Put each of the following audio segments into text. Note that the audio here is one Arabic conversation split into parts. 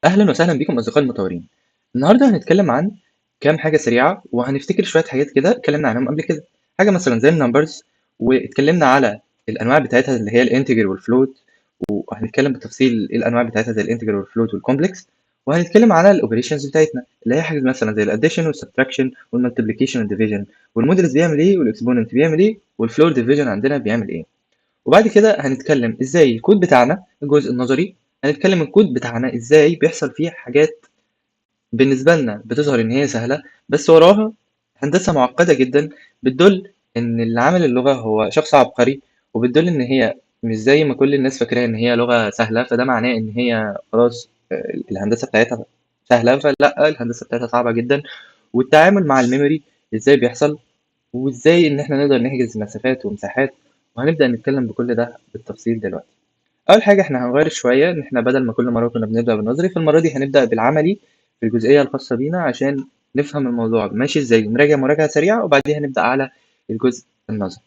أهلا وسهلا بكم أصدقائي المطورين. النهاردة هنتكلم عن كام حاجة سريعة وهنفتكر شوية حاجات كده اتكلمنا عنهم قبل كده. حاجة مثلا زي النمبرز، واتكلمنا على الأنواع بتاعتها اللي هي الانتجر والفلوت، وهنتكلم بالتفصيل ايه الأنواع بتاعتها زي الانتجر والفلوت والكومبلكس. وهنتكلم على الاوبريشنز بتاعتنا اللي هي حاجة مثلا زي الاديشن والسبتراكشن والمالتيبليكيشن والديفيجن، والمودلز بيعمل ايه والاكسبوننت بيعمل ايه والفلور ديفيجن عندنا بيعمل ايه. وبعد كده هنتكلم ازاي الكود بتاعنا الجزء النظري، هنتكلم الكود بتاعنا ازاي بيحصل فيه حاجات بالنسبة لنا بتظهر ان هي سهلة، بس وراها هندسة معقدة جدا بتدل ان اللي عامل اللغة هو شخص عبقري، وبتدل ان هي مش زي ما كل الناس فاكراها ان هي لغة سهلة، فده معناه ان هي خلاص الهندسة بتاعتها سهلة. فلا، الهندسة بتاعتها صعبة جدا. والتعامل مع الميموري ازاي بيحصل، وازاي ان احنا نقدر نحجز مسافات ومساحات، وهنبدأ نتكلم بكل ده بالتفصيل دلوقتي. اول حاجه احنا هنغير شويه، ان احنا بدل ما كل مره كنا بنبدا بالنظري، فالمره دي هنبدا بالعملي في الجزئيه الخاصه بينا عشان نفهم الموضوع ماشي ازاي، نراجع مراجعه سريعه وبعديها نبدا على الجزء النظري.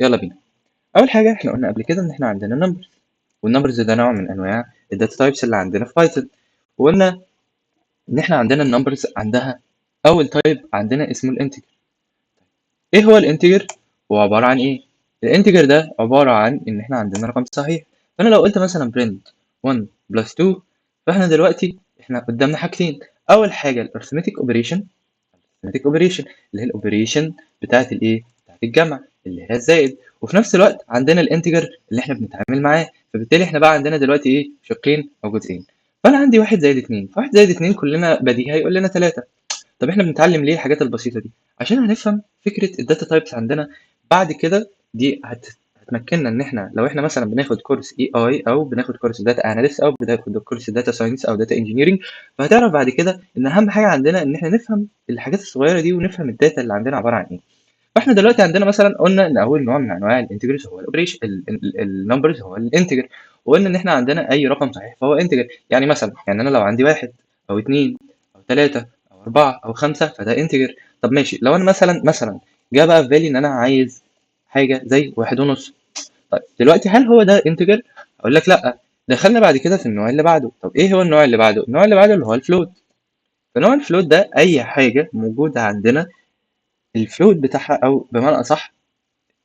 يلا بينا. اول حاجه احنا قلنا قبل كده ان احنا عندنا نمبرز، والنمبرز ده نوع من انواع الداتا تايبس اللي عندنا في بايثون. وقلنا ان احنا عندنا النمبرز عندها اول تايب عندنا اسمه الانتجر. ايه هو الانتجر؟ هو عباره عن ايه؟ الانتجر ده عباره عن ان احنا عندنا رقم صحيح. فانا لو قلت مثلا print 1 plus 2، فاحنا دلوقتي احنا قدامنا حاجتين. اول حاجه الارثماتيك اوبريشن، arithmetic operation اللي هي الاوبريشن بتاعه الايه، بتاعه الجمع اللي هي الزائد. وفي نفس الوقت عندنا الانتجر اللي احنا بنتعامل معاه. فبالتالي احنا بقى عندنا دلوقتي ايه، شقين او جزئين. فانا عندي واحد زائد اتنين، فواحد زائد اتنين كلنا بديهي هيقول لنا تلاتة. طب احنا بنتعلم ليه الحاجات البسيطة دي؟ عشان هنفهم فكرة الداتا تايبس عندنا. بعد كده دي هتمكننا ان احنا لو احنا مثلا بناخد كورس اي اي، او بناخد كورس داتا اناليست، او بناخد كورس داتا ساينس او داتا انجينيرنج، فهتعرف بعد كده ان اهم حاجة عندنا ان احنا نفهم الحاجات الصغيرة دي ونفهم الداتا اللي عندنا عبارة عن ايه. فاحنا دلوقتي عندنا مثلا قلنا ان اول نوع من انواع الانتجرز هو الاوبريشن، النمبرز هو الانتجر. وقلنا ان احنا عندنا اي رقم صحيح فهو انتجر. يعني مثلا يعني انا لو عندي واحد او اتنين او تلاتة او اربعة او خمسة فده انتجر. طب ماشي، لو انا مثلا جه بقى في بالي ان انا عايز حاجة زي واحد ونص، طيب دلوقتي هل هو ده انتجر؟ اقول لك لا. دخلنا بعد كده في النوع اللي بعده. طب ايه هو النوع اللي بعده؟ النوع اللي بعده اللي هو الفلوت. فنوع الفلوت ده اي حاجة موجودة عندنا الفلوت بتاعها، او بمعنى اصح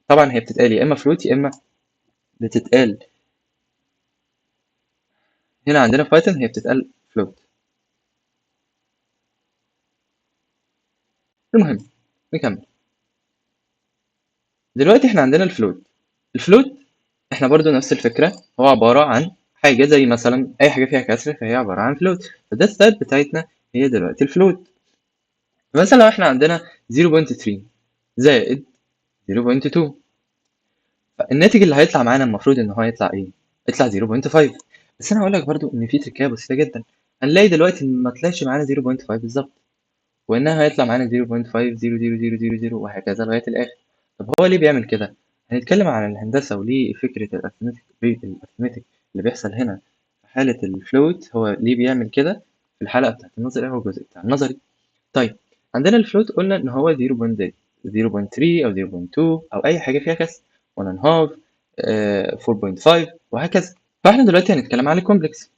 طبعا هي بتتقال يا اما فلوت يا اما بتتقال، هنا عندنا في بايثون هي بتتقال فلوت. المهم نكمل. دلوقتي احنا عندنا الفلوت. الفلوت احنا برضو نفس الفكرة، هو عبارة عن حاجة زي مثلا اي حاجة فيها كسر فهي عبارة عن فلوت. فده الستايل بتاعتنا هي دلوقتي الفلوت. مثلا لو احنا عندنا 0.3 زائد 0.2، فالناتج اللي هيطلع معانا المفروض ان هو يطلع ايه؟ يطلع 0.5. بس انا هقول لك برضو ان في تركية بسيطة جدا. هنلاقي دلوقتي ان ما طلعش معانا 0.5 بالظبط، وإنها هيطلع معانا 0.50000 وهكذا لغاية الآخر. طب هو ليه بيعمل كده؟ هنتكلم عن الهندسة وليه فكرة الأرثماتيك اللي بيحصل هنا في حالة الفلوت هو ليه بيعمل كده في الحلقة بتاعت النظري أو الجزء بتاع النظري. طيب عندنا الفلوت قلنا إن هو 0.3 أو 0.2 أو أي حاجة فيها كسر، 1 and half، 4.5 وهكذا. فاحنا دلوقتي هنتكلم عن الكومبلكس.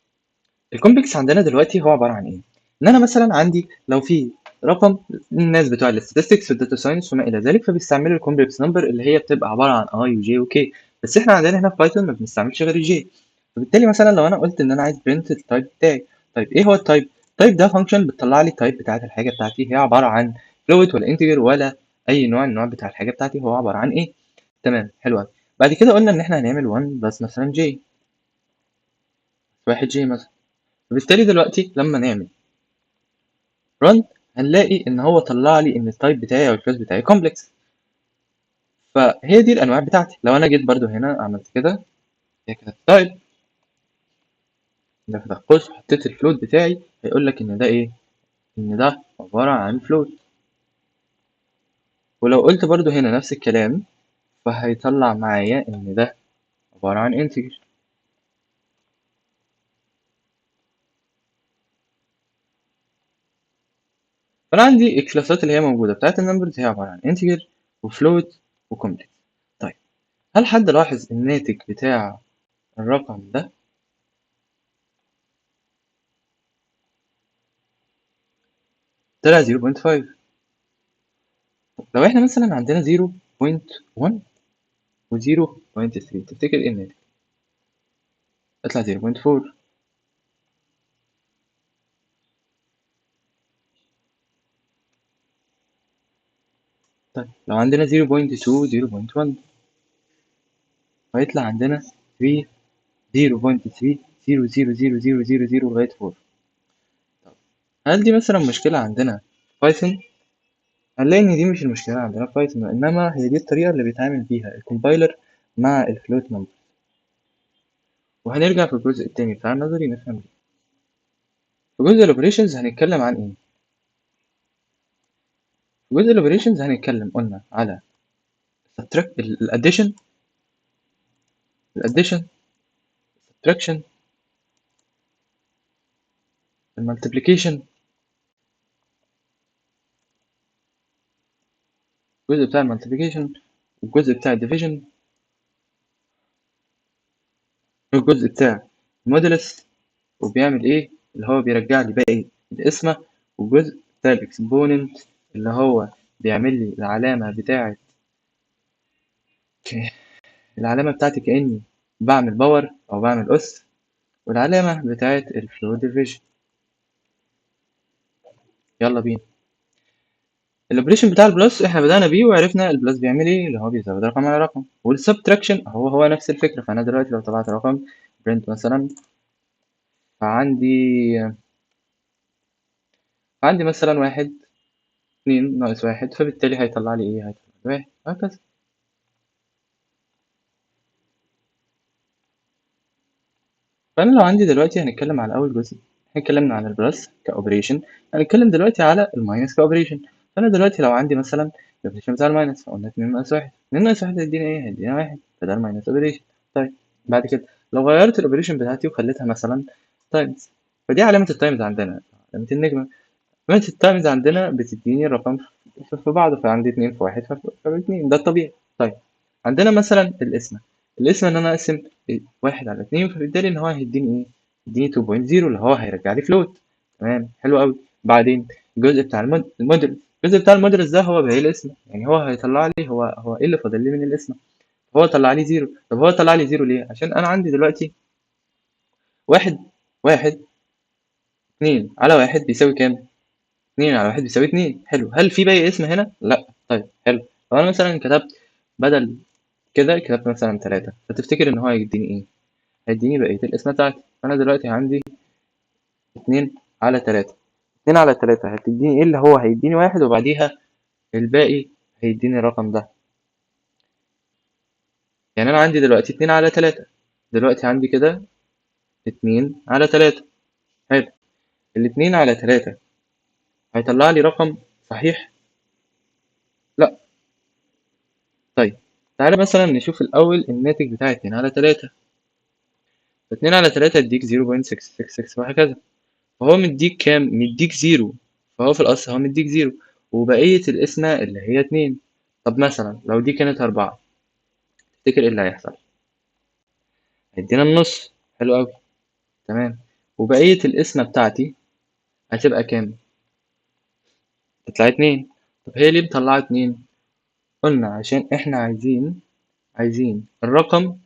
الكومبلكس عندنا دلوقتي هو عبارة عن إيه؟ إن أنا مثلا عندي لو في رقم، الناس بتوع الاستاتستكس والداتا ساينس وما إلى ذلك فبيستعملوا الكومبلكس نمبر اللي هي بتبقى عبارة عن أي وجي وكي. بس إحنا عندنا هنا في بايثون ما بنستعملش غير الجي. فبالتالي مثلا لو أنا قلت إن أنا عايز برنت التايب بتاعي، طيب إيه هو التايب؟ التايب ده فانكشن بتطلع لي التايب بتاعت الحاجة بتاعتي، هي عبارة عن فلوت ولا انتجر ولا أي نوع من النوع بتاع الحاجة بتاعتي، هو عبارة عن إيه؟ تمام، حلو أوي. بعد كده قلنا إن إحنا هنعمل 1 بس مثلا جي، واحد جي مثلا. فبالتالي دلوقتي لما نعمل run هنلاقي ان هو طلع لي ان التايب بتاعي او الكلاس بتاعي كومبلكس. فهي دي الانواع بتاعتي. لو انا جيت برضو هنا عملت كده، هي كده التايب ده فتح قوس وحطيت الفلوت بتاعي، هيقول لك ان ده ايه، ان ده عباره عن فلوت. ولو قلت برضو هنا نفس الكلام فهيطلع معايا ان ده عباره عن انتجر. فانا عندي الكلاسات اللي هي موجوده بتاعت النمبرز هي عباره عن انتجر وفلوت وكومبلكس. طيب هل حد لاحظ الناتج بتاع الرقم ده؟ طلع 0.5. لو احنا مثلا عندنا 0.1 و 0.3 تفتكر ايه الناتج؟ يطلع 0.4. طيب لو عندنا 0.2 0.1 هيطلع عندنا 3 0.3 0 0 0 0 0 0 لغاية 4. هل دي مثلا مشكلة عندنا في بايثون؟ هنلاقي إن دي مش المشكلة عندنا في بايثون، إنما هي دي الطريقة اللي بيتعامل بيها الكومبايلر مع الفلوت نمبر. وهنرجع في الجزء التاني بتاع النظري نفهم ليه. في جزء الاوبريشنز هنتكلم عن ايه؟ في جزء الاوبريشنز هنتكلم قلنا على الاديشن، subtraction، المالتيبليكيشن، الجزء بتاع المالتيبليكيشن، والجزء بتاع الديفيجن، والجزء بتاع المودولس وبيعمل ايه اللي هو بيرجع لي باقي القسمة، والجزء بتاع الاكسبوننت اللي هو بيعمل لي العلامة بتاعتي كأني بعمل باور أو بعمل أس، والعلامة بتاعت الفلو ديفيجن. يلا بينا. الاوبريشن بتاع البلس احنا بدأنا بيه وعرفنا البلس بيعمل ايه، اللي هو بيزود رقم على رقم، والسبتراكشن هو نفس الفكرة. فأنا دلوقتي لو طبعت رقم برنت مثلا، فعندي مثلا 2 ناقص 1، فبالتالي هيطلع لي ايه؟ هيطلع لي 1 وهكذا. فأنا لو عندي دلوقتي هنتكلم على أول جزء، احنا اتكلمنا عن البلس كأوبريشن، هنتكلم دلوقتي على الماينس كأوبريشن. فأنا دلوقتي لو عندي مثلا الأوبريشن بتاع الماينس، فقلنا 2 ناقص 1، 2 ناقص 1 هيدينا ايه؟ هيدينا 1، فده الماينس أوبريشن. طيب بعد كده لو غيرت الأوبريشن بتاعتي وخليتها مثلا تايمز، فدي علامة التايمز عندنا، علامة النجمة. علامة التايمز عندنا بتديني الرقم في بعضه، فعندي 2 في 1 فب2، ده الطبيعي. طيب عندنا مثلا القسمة إن أنا أقسم 1 على 2، فبالتالي إن هو هيديني إيه؟ يديني 2.0 اللي هو هيرجع لي فلوت. تمام، حلو أوي. بعدين الجزء بتاع الموديل، الجزء بتاع الموديلز ده هو باقي القسمة، يعني هو هيطلع لي هو إيه اللي فاضل لي من القسمة؟ هو طلع لي 0. طب هو طلع لي 0 ليه؟ عشان أنا عندي دلوقتي 1 1 2 على 1 بيساوي كام؟ 2 على 1 بيساوي 2. حلو. هل في باقي اسم هنا؟ لأ. طيب حلو. لو أنا مثلا كتبت بدل كده كتبت مثلا 3، فتفتكر إن هو هيديني إيه؟ هيديني بقية القسمة بتاعتي. فأنا دلوقتي عندي 2 على 3، 2 على 3 هتديني إيه؟ اللي هو هيديني 1 وبعديها الباقي هيديني الرقم ده. يعني أنا عندي دلوقتي 2 على 3، دلوقتي عندي كده 2 على 3. حلو. ال2 على 3 هيطلع لي رقم صحيح؟ لأ. طيب تعالى مثلا نشوف الأول الناتج بتاع 2 على 3. 2 على 3 يديك 0.666 وهكذا. فهو مديك كام؟ مديك 0. فهو في الأصل هو مديك 0 وبقية القسمة اللي هي 2. طب مثلا لو دي كانت 4، تفتكر ايه اللي هيحصل؟ هيدينا النص. حلو أوي. تمام. وبقية القسمة بتاعتي هتبقى كام؟ تطلع 2. طب هي ليه مطلعة 2؟ قلنا عشان احنا عايزين الرقم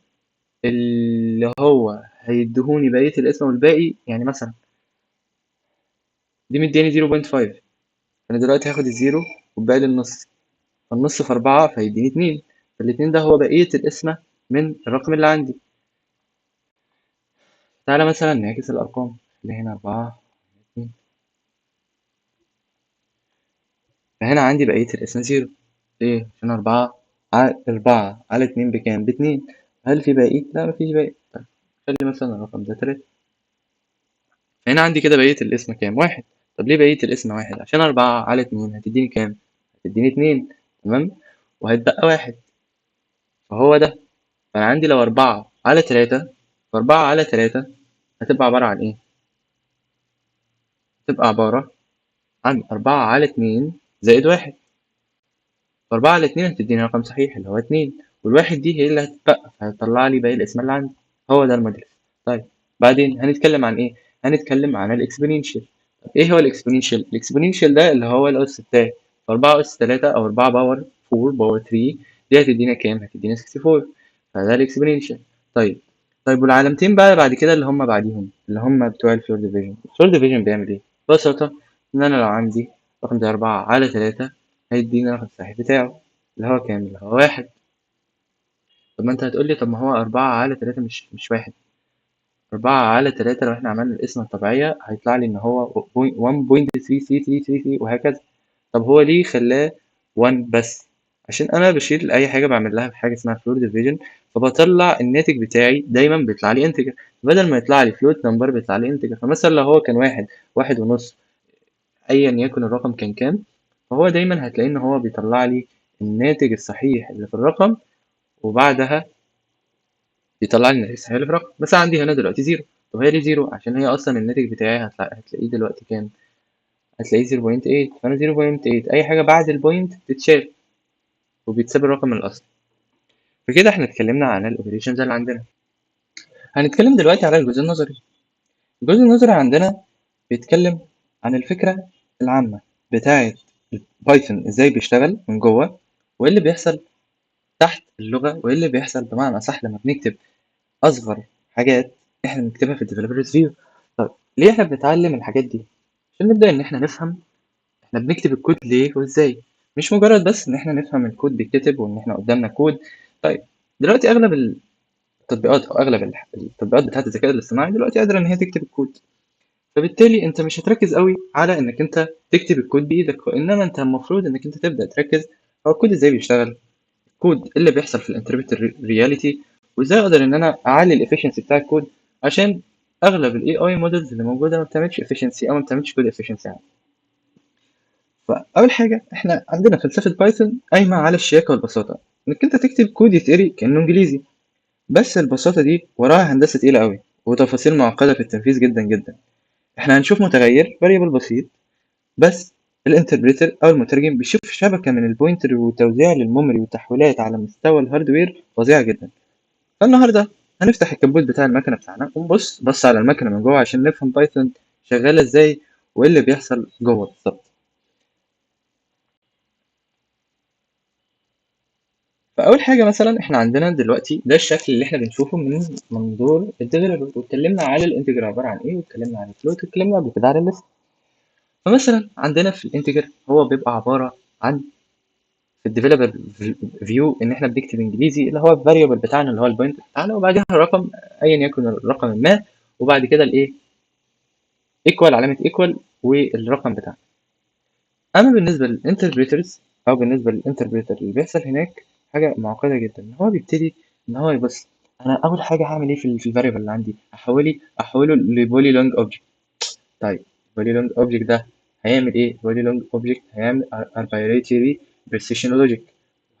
اللي هو هيديهوني بقية القسمة والباقي. يعني مثلا دي مدياني 0.5، أنا دلوقتي هاخد الزيرو والباقي للنص، فالنص في 4 فيديني 2، فالاتنين ده هو بقية القسمة من الرقم اللي عندي. تعالى مثلا نعكس الأرقام اللي هنا 4 2، فهنا عندي بقية القسمة 0. ليه؟ عشان 4 على 2 بكام؟ ب2. هل في باقي؟ لا مفيش باقي. طيب خلي مثلا الرقم ده 3. فهنا عندي كده بقية القسمة كام؟ 1. طب ليه بقية القسمة 1؟ عشان 4 على 2 هتديني كام؟ هتديني 2. تمام. وهيتبقى 1، فهو ده. فأنا عندي لو 4 على 3، ف4 على 3 هتبقى عبارة عن إيه؟ هتبقى عبارة عن 4 على 2 زائد 1. ف4 على 2 هتديني رقم صحيح اللي هو 2، والواحد دي هي اللي هتتبقى، فهتطلع لي باقي القسمة اللي عندي. هو ده الموديل. طيب بعدين هنتكلم عن إيه؟ هنتكلم عن الإكسبوننشال. ايه هو الاكسبوننشال ده اللي هو الاس بتاعي 4 اس 3 او 4 باور 4 باور 3 دي هتدينا كام؟ هتدينا 64. فده الاكسبوننشال. طيب والعلامتين بقى بعد كده اللي هم بعديهم اللي هم بتوع الفلور ديفيجن. الفلور ديفيجن بيعمل ايه ببساطه؟ ان انا لو عندي رقم زي 4 على 3 هيدينا الرقم الصحيح بتاعه اللي هو كام؟ اللي هو 1. طب ما انت هتقول لي طب ما هو 4 على 3 مش 1. 4/3 لو احنا عملنا القسمة الطبيعية هيطلع لي إن هو 1.3333 وهكذا. طب هو ليه خلاه 1 بس؟ عشان أنا بشيل أي حاجة بعمل لها حاجة اسمها فلوت ديفيجن، فبطلع الناتج بتاعي دايما بيطلع لي انتجر بدل ما يطلع لي فلوت نمبر بيطلع لي انتجر. فمثلا لو هو كان 1 1 ونص أيا يكن الرقم كان كام، فهو دايما هتلاقي إن هو بيطلع لي الناتج الصحيح اللي في الرقم وبعدها يطلع لي الناتج الصحيح اللي في الرقم. بس عندي هنا دلوقتي زيرو. طب هي ليه زيرو؟ عشان هي اصلا الناتج بتاعي هتلاقيه دلوقتي كام؟ هتلاقيه 0.8. فانا 0.8 اي حاجه بعد البوينت بتتشال وبيتساب الرقم الاصلي. فكده احنا اتكلمنا عن الاوبريشنز اللي عندنا. هنتكلم دلوقتي على الجزء النظري. الجزء النظري عندنا بيتكلم عن الفكره العامه بتاعه البايثون ازاي بيشتغل من جوه، وايه اللي بيحصل تحت اللغه، وايه اللي بيحصل بمعنى اصح لما بنكتب اصغر حاجات احنا بنكتبها في الديفلوبرز فيو. طيب ليه احنا بنتعلم الحاجات دي؟ عشان نبدأ ان احنا نفهم احنا بنكتب الكود ليه وازاي، مش مجرد بس ان احنا نفهم الكود بيتكتب وان احنا قدامنا كود. طيب دلوقتي اغلب التطبيقات او اغلب التطبيقات بتاعت الذكاء الاصطناعي دلوقتي قادرة ان هي تكتب الكود، فبالتالي انت مش هتركز قوي على انك انت تكتب الكود بايدك، وانما انت المفروض انك انت تبدأ تركز هو الكود ازاي بيشتغل، الكود إيه اللي بيحصل في الانتربريتر رياليتي، وازاي اقدر ان انا اعلي الافشنسي بتاع الكود. عشان اغلب الاي اي مودلز اللي موجوده ما بتعملش efficiency او ما بتعملش كود efficiency يعني. فاول حاجه احنا عندنا فلسفه بايثون قايمه على الشياكه والبساطه، انك انت تكتب كود يتقري كانه انجليزي، بس البساطه دي وراها هندسه تقيله قوي وتفاصيل معقده في التنفيذ جدا جدا. احنا هنشوف متغير variable بسيط، بس الانتربريتر او المترجم بيشوف شبكه من البوينتر وتوزيع للميموري وتحويلات على مستوى الهاردوير فظيعه جدا. فالنهارده هنفتح الكبوت بتاع المكنه بتاعنا ونبص على المكنه من جوه عشان نفهم بايثون شغاله ازاي وايه اللي بيحصل جوه بالظبط. فاول حاجه مثلا احنا عندنا دلوقتي ده الشكل اللي احنا بنشوفه من منظور الديفلوبر، واتكلمنا على الانتجر عباره عن ايه، واتكلمنا عن الفلوت، واتكلمنا قبل كده عن الليست. فمثلا عندنا في الانتجر هو بيبقى عباره عن في الديفلوبر فيو ان احنا بنكتب انجليزي اللي هو الفاريبل بتاعنا اللي هو البوينت بتاعنا وبعدها رقم ايا يكن الرقم ما، وبعد كده الايه ايكوال علامه ايكوال والرقم بتاعنا. اما بالنسبه للانتربريترز او بالنسبه للانتربريتر اللي بيحصل هناك حاجه معقده جدا. ان هو بيبتدي ان هو يبص انا اول حاجه هعمل ايه في الفاريبل اللي عندي، احوله لبولي لونج اوبجكت. طيب بولي لونج اوبجكت ده هيعمل ايه؟ بولي لونج اوبجكت هيعمل arbitrary precision logic،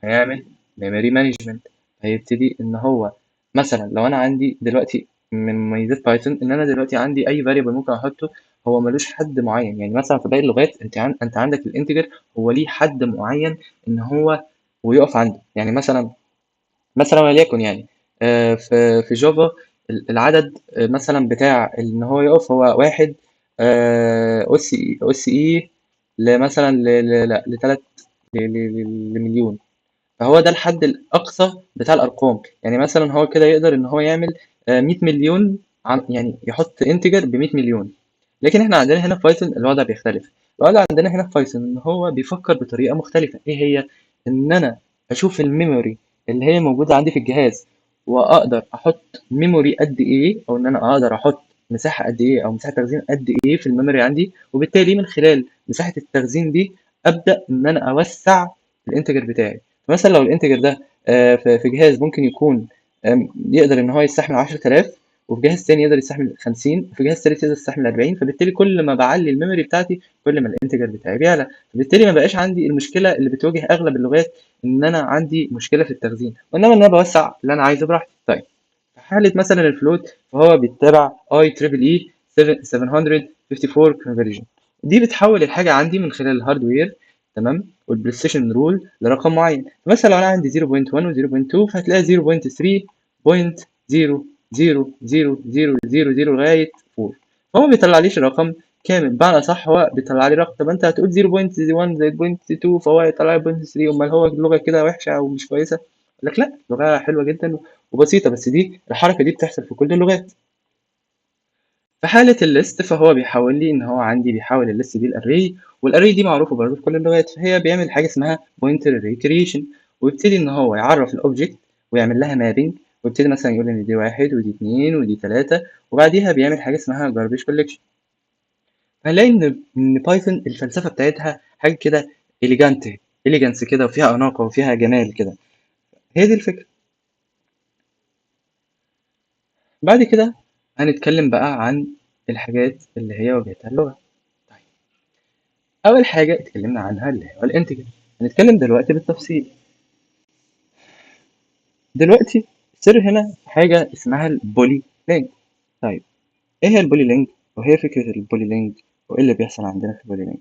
هيعمل memory management. هيبتدي ان هو مثلا لو انا عندي دلوقتي من مميزات بايثون ان انا دلوقتي عندي اي variable ممكن احطه هو ملوش حد معين. يعني مثلا في باقي اللغات انت عندك الانتجر هو ليه حد معين ان هو ويقف عنده. يعني مثلا وليكن يعني في جافا العدد مثلا بتاع ان هو يقف هو واحد اس اي مثلا لتلات لمليون. فهو ده الحد الأقصى بتاع الأرقام. يعني مثلا هو كده يقدر إن هو يعمل 100 مليون يعني يحط انتجر ب 100 مليون. لكن احنا عندنا هنا في بايثون الوضع بيختلف. الوضع عندنا هنا في بايثون إن هو بيفكر بطريقة مختلفة. إيه هي؟ إن أنا أشوف الميموري اللي هي موجودة عندي في الجهاز وأقدر أحط ميموري قد إيه، أو إن أنا أقدر أحط مساحة قد إيه أو مساحة تخزين قد إيه في الميموري عندي، وبالتالي من خلال مساحة التخزين دي أبدأ إن أنا أوسع الانتجر بتاعي. مثلا لو الانتجر ده في جهاز ممكن يكون يقدر ان هو يستحمل 10000، وفي جهاز تاني يقدر يستحمل 50، وفي جهاز تالت يقدر يستحمل 40. فبالتالي كل ما بعلي الميموري بتاعتي كل ما الانتجر بتاعي بيعلى. فبالتالي ما بقاش عندي المشكله اللي بتواجه اغلب اللغات ان انا عندي مشكله في التخزين، وانما ان انا بوسع اللي انا عايزه براحتي. طيب في حاله مثلا الفلوت فهو بيتبع اي تريبل اي 754 كونفرجن. دي بتحول الحاجه عندي من خلال الهاردوير تمام والبريسيشن رول لرقم معين. مثلا لو انا عندي 0.1 و0.2 فهتلاقي 0.3.0000000 لغايه 4. فهو ما بيطلعليش الرقم كامل، بمعنى أصح هو بيطلع لي رقم. طب أنت هتقول 0.1 زائد 0.2 فهو هيطلع لي 0.3، أمال هو اللغة كده وحشة أو مش كويسة؟ أقول لك لأ، لغة حلوة جدا وبسيطة، بس دي الحركة دي بتحصل في كل اللغات. في حالة الليست فهو بيحول لي إن هو عندي بيحول الليست دي الأري، والأري دي معروفة برضه في كل اللغات، فهي بيعمل حاجة اسمها pointer array creation، ويبتدي إن هو يعرف الأوبجكت ويعمل لها مابينج، ويبتدي مثلا يقول إن دي واحد ودي اتنين ودي تلاتة، وبعديها بيعمل حاجة اسمها garbage collection. هنلاقي إن بايثون الفلسفة بتاعتها حاجة كده إليجانس كده، وفيها أناقة وفيها جمال كده. هي دي الفكرة. بعد كده هنتكلم بقى عن الحاجات اللي هي واجهتها اللغة. أول حاجة اتكلمنا عنها اللي هو الانتجر، هنتكلم دلوقتي بالتفصيل. دلوقتي السر هنا في حاجة اسمها البولي لينج. طيب ايه هي البولي لينج؟ وهي فكرة البولي لينج وايه اللي بيحصل عندنا في البولي لينج؟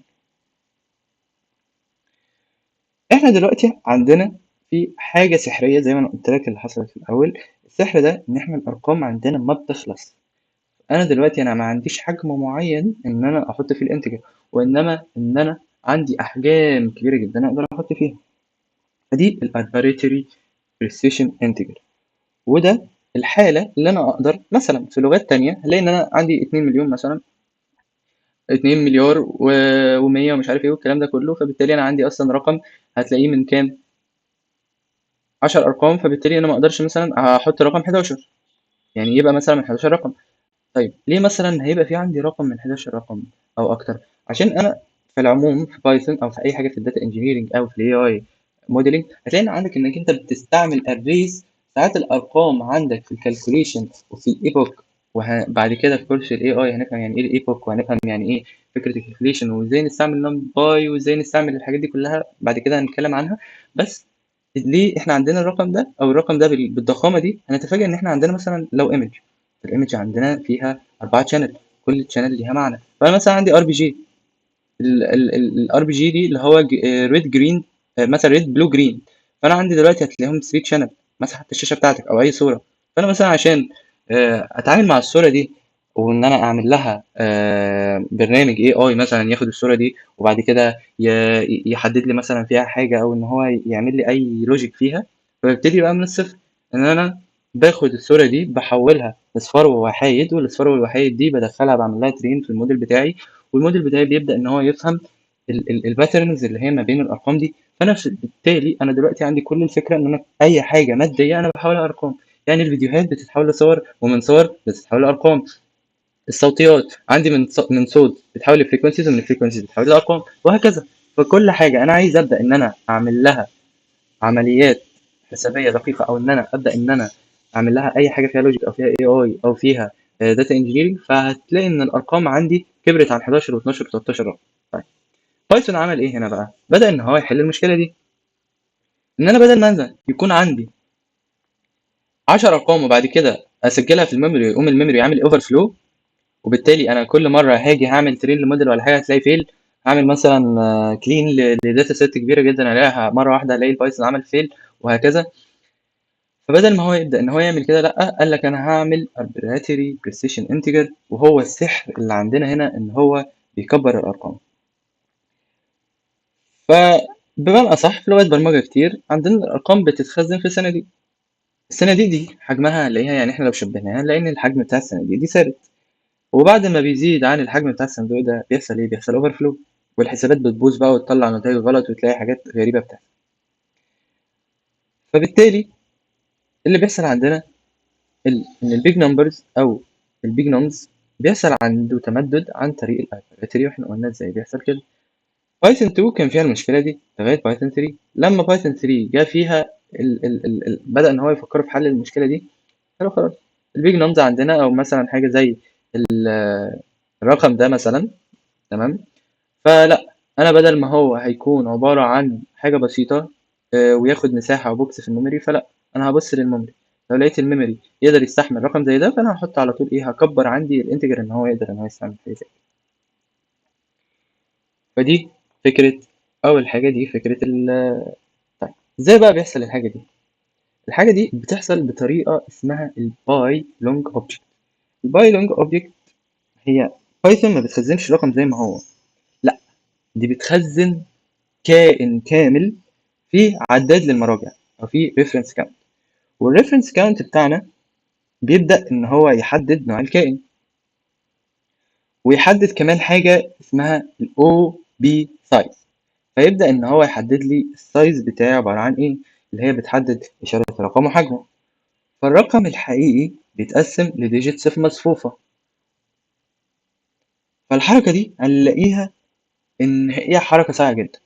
احنا دلوقتي عندنا في حاجة سحرية زي ما انا قلت لك اللي حصلت في الأول. السحر ده إن احنا الأرقام عندنا ما بتخلص. أنا دلوقتي أنا ما عنديش حجم معين إن أنا أحط فيه الانتجر، وإنما إن أنا عندي أحجام كبيرة جدا أقدر أحط فيها. فدي الاربيتري بريسيشن انتجر. وده الحالة اللي أنا أقدر مثلا في لغات تانية هلاقي إن أنا عندي 2 مليون مثلا، 2 مليار و100 ومش عارف إيه والكلام ده كله، فبالتالي أنا عندي أصلا رقم هتلاقيه من كام؟ 10 أرقام، فبالتالي أنا ما أقدرش مثلا أحط رقم 11، يعني يبقى مثلا من 11 رقم. طيب ليه مثلا هيبقى في عندي رقم من 11 رقم او اكتر؟ عشان انا في العموم في بايثون او في اي حاجه في الداتا انجينيرنج او في الاي اي موديلنج هتلاقي ان عندك انك انت بتستعمل اريز. ساعات الارقام عندك في الكالكوليشن وفي الايبوك، وبعد كده في كورس الاي اي هنفهم يعني ايه الايبوك، وهنفهم يعني ايه فكره الكالكوليشن، وازاي نستعمل نمباي، وازاي نستعمل الحاجات دي كلها بعد كده هنتكلم عنها. بس ليه احنا عندنا الرقم ده او الرقم ده بالضخامه دي؟ هنتفاجئ ان احنا عندنا مثلا لو ايمج، الايمج عندنا فيها 4 شانل، كل شانل ليها معنى. فانا مثلا عندي ار بي جي، الار بي جي دي اللي هو ريد جرين، مثلا ريد بلو جرين. فانا عندي دلوقتي هتلاقيهم 3 شانل مثلا حتى الشاشه بتاعتك او اي صوره. فانا مثلا عشان اتعامل مع الصوره دي وان انا اعمل لها برنامج اي اي مثلا ياخد الصوره دي وبعد كده يحدد لي مثلا فيها حاجه او ان هو يعمل لي اي لوجيك فيها، فببتدي بقى من الصفر ان انا باخد الصوره دي بحولها لاصفار ووحايد، والاصفار والوحايد دي بدخلها بعمل لها ترين في الموديل بتاعي، والموديل بتاعي بيبدا ان هو يفهم الباترنز اللي هي ما بين الارقام دي. فانا بالتالي انا دلوقتي عندي كل الفكره ان انا اي حاجه ماديه انا بحولها ارقام. يعني الفيديوهات بتتحول لصور، ومن صور بتتحول لارقام. الصوتيات عندي من صوت بتتحول لفريكونسيز، ومن الفريكونسيز بتتحول لارقام، وهكذا. فكل حاجه انا عايز ابدا ان انا اعمل لها عمليات حسابيه دقيقه، او ان انا ابدا ان انا اعمل لها اي حاجه فيها لوجيك او فيها اي اي او فيها داتا انجينيرنج، فهتلاقي ان الارقام عندي كبرت عن 11 و12 و13 رقم. طيب بايثون عمل ايه هنا بقى؟ بدأ ان هو يحل المشكله دي، ان انا بدل ما أنا يكون عندي 10 ارقام وبعد كده اسجلها في الميموري ويقوم الميموري يعمل اوفر فلو، وبالتالي انا كل مره هاجي هعمل ترين لموديل ولا حاجه هتلاقي فيل. هعمل مثلا كلين لداتا سيت كبيره جدا الاقيها مره واحده الاقي البايثون عمل فيل، وهكذا. فبدل ما هو يبدا ان هو يعمل كده، لا قال لك انا هعمل arbitrary precision integer، وهو السحر اللي عندنا هنا ان هو بيكبر الارقام. فبمعنى أصح في لغات برمجة كتير عندنا الأرقام بتتخزن في صناديق. الصناديق دي حجمها هنلاقيها، يعني احنا لو شبهناها هنلاقي إن الحجم بتاع الصناديق دي ثابت، وبعد ما بيزيد عن الحجم بتاع الصندوق ده بيحصل إيه؟ بيحصل أوفر فلو، والحسابات بتبوظ بقى وتطلع نتائج غلط وتلاقي حاجات غريبة بتحصل. فبالتالي اللي بيحصل عندنا إن البيج نمبرز أو البيج نمز بيحصل عنده تمدد عن طريق الأربيتري، واحنا قلنا إزاي بيحصل كده. بايثون 2 كان فيها المشكلة دي لغاية بايثون 3. لما بايثون 3 جه فيها بدأ إن هو يفكر في حل المشكلة دي. قالوا خلاص البيج نمز عندنا أو مثلا حاجة زي الرقم ده مثلا، تمام؟ فلا، أنا بدل ما هو هيكون عبارة عن حاجة بسيطة وياخد مساحة وبوكس في الميموري، فلا، أنا هبص للميموري. لو لقيت الميموري يقدر يستحمل رقم زي ده فأنا هحط على طول إيه، هكبر عندي الانتجر إن هو يقدر إن هو يستعمل حاجة زي كده. فدي فكرة أول حاجة، دي فكرة طيب إزاي بقى بيحصل الحاجة دي؟ الحاجة دي بتحصل بطريقة اسمها الباي لونج اوبجكت. الباي لونج اوبجكت هي بايثون ما بتخزنش الرقم زي ما هو، لا، دي بتخزن كائن كامل فيه عداد للمراجع او فيه ريفرنس كاونت. والريفرنس كاونت بتاعنا بيبدأ ان هو يحدد نوع الكائن، ويحدد كمان حاجة اسمها ال OB size، فيبدأ ان هو يحدد لي السايز بتاعي عبارة عن ايه، اللي هي بتحدد إشارة الرقم وحجمه. فالرقم الحقيقي بيتقسم لديجيتس مصفوفة. فالحركة دي هنلاقيها ان هي حركة سهلة جدا.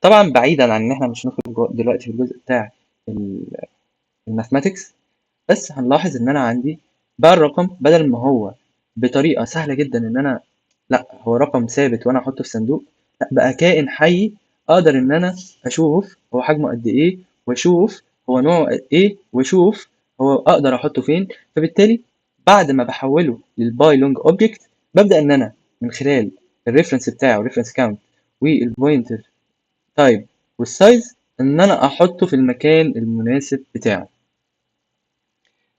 طبعا بعيدا عن ان احنا مش هندخل دلوقتي في الجزء بتاع الماثماتكس، بس هنلاحظ ان انا عندي بقى الرقم بدل ما هو بطريقة سهلة جدا ان انا، لا هو رقم ثابت وانا احطه في صندوق، لا بقى كائن حي اقدر ان انا اشوف هو حجمه قد ايه، واشوف هو نوعه ايه، واشوف هو اقدر احطه فين. فبالتالي بعد ما بحوله للباي لونج اوبجكت، ببدا ان انا من خلال الريفرنس بتاعه الريفرنس كاونت والبوينتر تايب والسايز ان انا احطه في المكان المناسب بتاعه.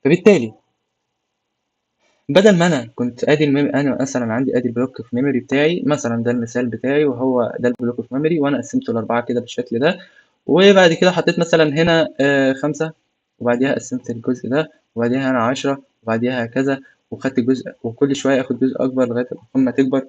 فبالتالي بدل ما انا كنت ادي انا مثلا عندي ادي البلوك اوف ميموري بتاعي، مثلا ده المثال بتاعي وهو ده البلوك اوف ميموري، وانا قسمته لاربعه كده بالشكل ده، وبعد كده حطيت مثلا هنا 5، وبعديها قسمت الجزء ده، وبعديها هنا 10، وبعديها هكذا، وخدت جزء وكل شويه اخد جزء اكبر لغايه الارقام ما تكبر.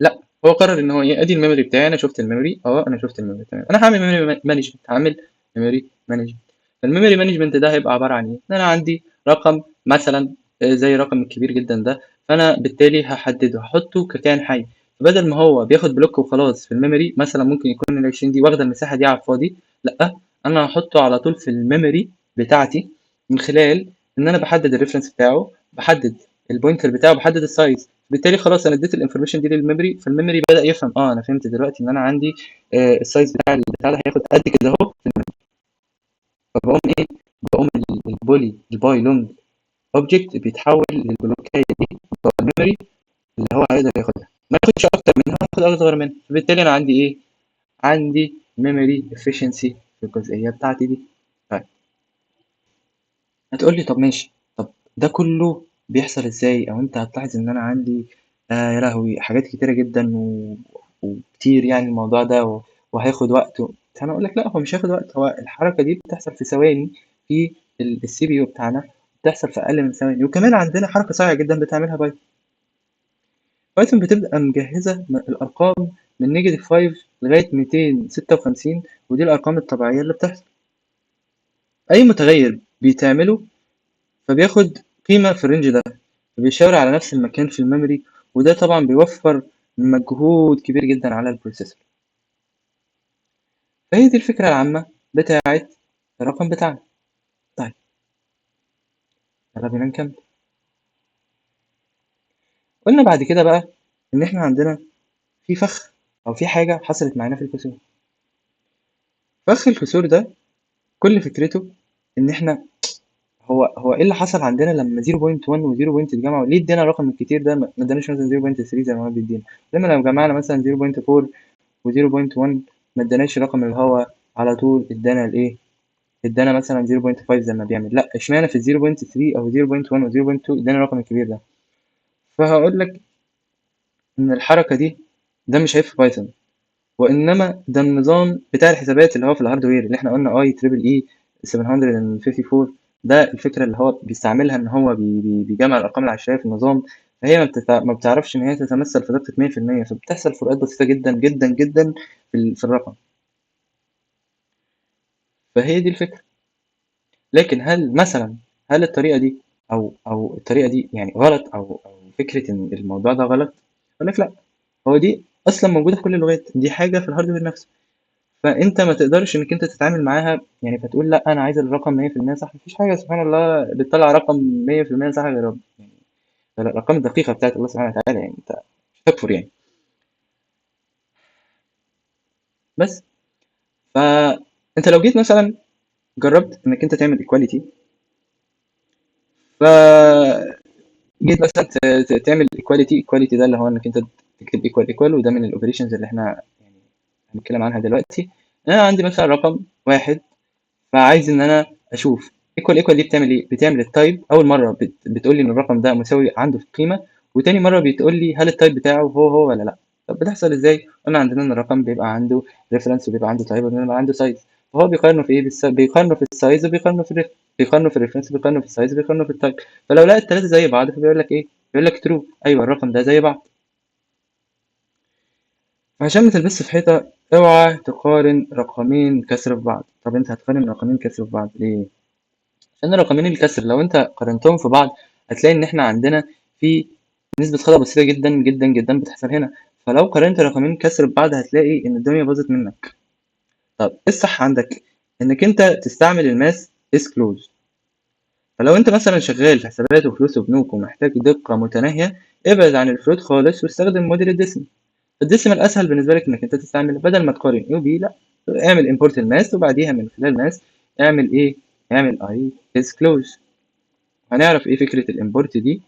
لا، هو قرر ان هو ايه، ادي الميموري بتاعي، انا شفت الميموري، انا شفت الميموري تمام، انا هعمل ميموري مانجمنت، هعمل ميموري مانجمنت. فالميموري مانجمنت ده هيبقى عباره عن ايه، ان انا عندي رقم مثلا زي الرقم الكبير جدا ده، فانا بالتالي هحدده هحطه ككائن حي. بدل ما هو بياخد بلوك وخلاص في الميموري، مثلا ممكن يكون ال 20 دي واخده المساحه دي على الفاضي، لا، انا هحطه على طول في الميموري بتاعتي من خلال ان انا بحدد الريفرنس بتاعه، بحدد البوينتر بتاعه، بحدد السايز. بالتالي خلاص انا اديت الانفورميشن دي للميموري، فالميموري بدا يفهم، انا فهمت دلوقتي ان انا عندي السايز بتاع البتاع ده هياخد قد كده اهو. فبقوم ايه، بقوم البولي الباي لونج اوبجكت بيتحول للبلوكايه دي بتوع الميموري اللي هو هيقدر ياخدها، ما ياخدش اكتر منها، ياخد اصغر منها. فبالتالي انا عندي ايه، عندي ميموري افشنسي في الجزئيه بتاعتي دي. طيب هتقول لي طب ماشي، طب ده كله بيحصل ازاي، او انت هتلاحظ ان انا عندي يا لهوي حاجات كتيرة جدا وكتير يعني الموضوع ده وهياخد وقت فانا اقول لك لا، هو مش هياخد وقت، هو الحركة دي بتحصل في ثواني في السي بي يو بتاعنا، بتحصل في اقل من ثواني. وكمان عندنا حركة سريعة جدا بتعملها بايثون. بايثون بتبقى مجهزة الارقام من نيجاتيف 5 لغاية 256، ودي الارقام الطبيعية اللي بتحصل. اي متغير بيتعمله فبياخد قيمة في الرينج ده، فبيشاور على نفس المكان في الميموري، وده طبعا بيوفر مجهود كبير جدا على البروسيسور. فهي دي الفكرة العامة بتاعة الرقم بتاعنا. طيب يلا بينا نكمل. قلنا بعد كده بقى إن إحنا عندنا في فخ أو في حاجة حصلت معانا في الكسور. فخ الكسور ده كل فكرته إن إحنا هو إيه اللي حصل عندنا لما 0.1 و 0. اتجمعوا، ليه ادينا الرقم الكتير ده، ما اداناش مثلا 0.3 زي ما هو بيدينا، لما لو جمعنا مثلا 0.4 و 0.1 ما اداناش الرقم اللي هو على طول ادانا الايه، ادانا مثلا 0.5 زي ما بيعمل، لا اشمعنى في 0.3 او 0.1 او 0.2 ادانا الرقم الكبير ده. فهقول لك ان الحركه دي ده مش عيب في بايثون، وانما ده النظام بتاع الحسابات اللي هو في الهاردوير اللي احنا قلنا اي تريبل اي 754. ده الفكره اللي هو بيستعملها ان هو بيجمع الارقام العشريه في النظام. فهي ما بتعرفش ان هي تتمثل في دقه 100%، فبتحصل فروقات بسيطه جدا جدا جدا في الرقم. فهي دي الفكره. لكن هل الطريقة دي أو الطريقة دي يعني غلط، أو فكرة إن الموضوع ده غلط؟ أقول لك لأ، هو دي أصلا موجودة في كل اللغات، دي حاجة في الهاردوير نفسه، فأنت ما تقدرش إنك أنت تتعامل معاها يعني فتقول لأ أنا عايز الرقم 100% صح. مفيش حاجة سبحان الله بتطلع رقم 100% صح غير يعني الأرقام الدقيقة بتاعت الله سبحانه وتعالى، يعني أنت مش هتكفر يعني. بس فأنت لو جيت مثلا جربت إنك أنت تعمل equality، ف جيت مثلا تعمل ايكواليتي ده اللي هو انك انت تكتب ايكوال، وده من الاوبريشنز اللي احنا يعني هنتكلم عنها دلوقتي. انا عندي مثلا رقم واحد، فعايز ان انا اشوف ايكوال دي بتعمل ايه، بتعمل التايب اول مره بتقول لي ان الرقم ده مساوي عنده في القيمه، وتاني مرة بتقول لي هل التايب بتاعه هو ولا لا. طب بتحصل ازاي؟ قلنا عندنا ان الرقم بيبقى عنده ريفرنس وبيبقى عنده تايب وبيبقى عنده سايز، فهو بيقارنه في ايه؟ بيقارنه في السايز وبيقارنه في بيقارنه في الريفرنس وبيقارنه في السايز وبيقارنه في التايب. فلو لقى التلاتة زي بعض فبيقول لك ايه؟ بيقول لك ترو، ايوه الرقم ده زي بعض. عشان ما تلبسش في حيطة، اوعى تقارن رقمين كسر في بعض. طب انت هتقارن رقمين كسر في بعض ليه؟ عشان رقمين الكسر لو انت قارنتهم في بعض هتلاقي ان احنا عندنا في نسبة خطأ بسيطة جدا جدا جدا بتحصل هنا. فلو قارنت رقمين كسر ببعض هتلاقي ان الدنيا باظت منك. طب ايه الصح عندك؟ انك انت تستعمل الماس اس كلوز. فلو انت مثلا شغال في حسابات وفلوس وبنوك ومحتاج دقة متناهية، ابعد عن الفلوت خالص واستخدم موديل الديسمال. الديسمال اسهل بالنسبة لك انك انت تستعمل، بدل ما تقارن يو بي لا، اعمل امبورت الماس وبعديها من خلال الماس اعمل ايه؟ اعمل اي اس كلوز. هنعرف ايه فكرة الامبورت دي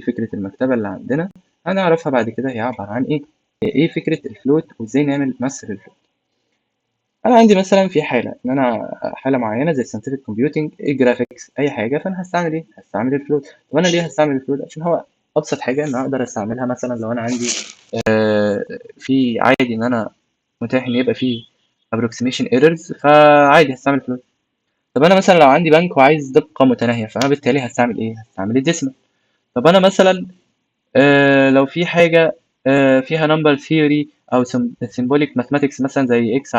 فكرة المكتبة اللي عندنا، هنعرفها بعد كده هي عبارة عن ايه. ايه فكرة الفلوت وازاي نعمل ماستر الفلوت. انا عندي مثلا في حالة ان انا حالة معينة زي scientific computing جرافيكس اي حاجة، فانا هستعمل ايه؟ هستعمل الفلوت. طب انا ليه هستعمل الفلوت؟ عشان هو ابسط حاجة ان اقدر استعملها. مثلا لو انا عندي في عادي ان انا متاح ان يبقى فيه approximation errors فعادي هستعمل فلوت. طب انا مثلا لو عندي بنك وعايز دقة متناهية فانا بالتالي هستعمل ايه؟ هستعمل الديسمال. طب انا مثلا لو في حاجة فيها number theory أو symbolic mathematics مثلا زي x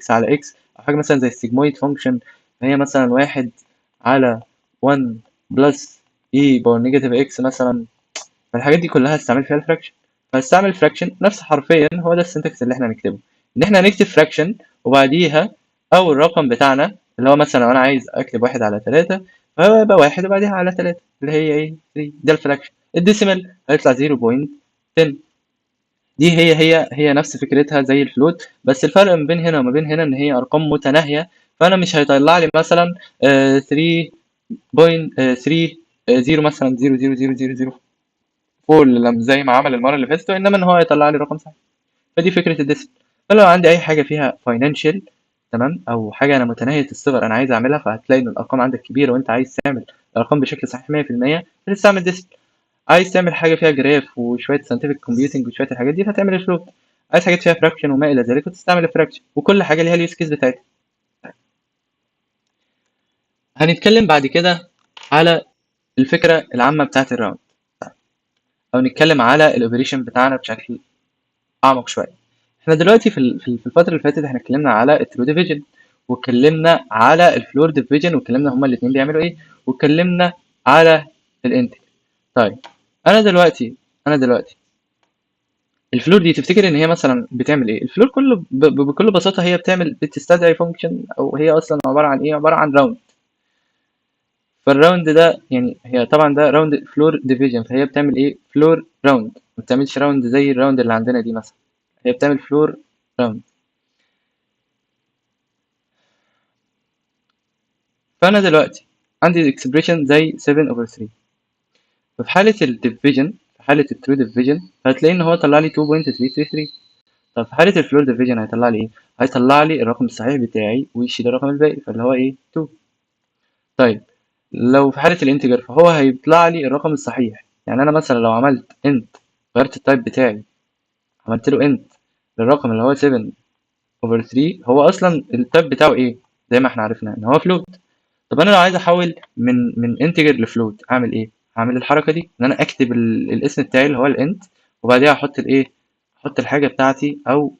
على x، أو حاجة مثلا زي السيجمويد function، فهي مثلا 1/1 بلس e باور نيجاتيف x مثلا. فالحاجات دي كلها هستعمل فيها الفراكشن. فهستعمل fraction نفس حرفيا هو ده السنتكس اللي احنا هنكتبه، إن احنا هنكتب fraction وبعديها أو الرقم بتاعنا اللي هو مثلا لو أنا عايز أكتب 1/3 فهو يبقى 1 وبعديها على 3 اللي هي إيه 3. ده الفراكشن. الديسيمال هيطلع 0.10. دي هي نفس فكرتها زي الفلوت، بس الفرق ما بين هنا وما بين هنا ان هي ارقام متناهيه. فانا مش هيطلع لي مثلا 3.30 مثلا 0.00004 لما زي ما عمل المره اللي فاتت، وانما ان هو يطلع لي رقم صح. فدي فكره الديسبل. فلو عندي اي حاجه فيها فاينانشال تمام او حاجه انا متناهيه الصغر انا عايز اعملها، فهتلاقي ان الارقام عندك كبيره وانت عايز تعمل الارقام بشكل صحيح 100%، بتستعمل ديسبل. عايز تعمل حاجة فيها جراف وشوية scientific computing وشوية الحاجات دي فتعمل الفلوت. عايز حاجات فيها فراكشن وما إلى ذلك وتستعمل الفراكشن، وكل حاجة ليها اليوز كيس بتاعتها. هنتكلم بعد كده على الفكرة العامة بتاعت الراوند، أو نتكلم على الأوبريشن بتاعنا بشكل أعمق شوية. احنا دلوقتي في الفترة اللي فاتت احنا اتكلمنا على الترو ديفيجن، واتكلمنا على الفلور ديفيجن، واتكلمنا هما الاتنين بيعملوا ايه، واتكلمنا على الانتج. طيب انا دلوقتي الفلور دي تفتكر ان هي مثلا بتعمل ايه؟ الفلور كله بكل بساطه هي بتستدعي فانكشن، او هي اصلا عباره عن ايه؟ عباره عن راوند. فالراوند ده يعني هي طبعا ده راوند فلور ديفيجن، فهي بتعمل ايه؟ فلور راوند. ما بتعملش راوند زي الراوند اللي عندنا دي مثلا، هي بتعمل فلور راوند. فانا دلوقتي عندي اكسبريشن زي 7 over 3. ففي حاله الديفيجن، في حاله الترو ديفيجن هتلاقي ان هو طلع لي 2.333. طب في حاله الفلور ديفيجن هيطلع لي ايه؟ هيطلع لي الرقم الصحيح بتاعي ويشيل الرقم الباقي، فاللي هو ايه 2. طيب لو في حالة الانتجر فهو هيطلع لي الرقم الصحيح. يعني انا مثلا لو عملت انت، غيرت التايب بتاعي، عملت له انت للرقم اللي هو 7 over 3، هو اصلا التايب بتاعه ايه؟ زي ما احنا عرفنا ان هو فلوت. طب انا لو عايز احول من انتجر لفلوت اعمل ايه؟ هعمل الحركة دي ان انا اكتب الاسم بتاعي اللي هو الانت، وبعديها احط الايه؟ احط الحاجة بتاعتي، او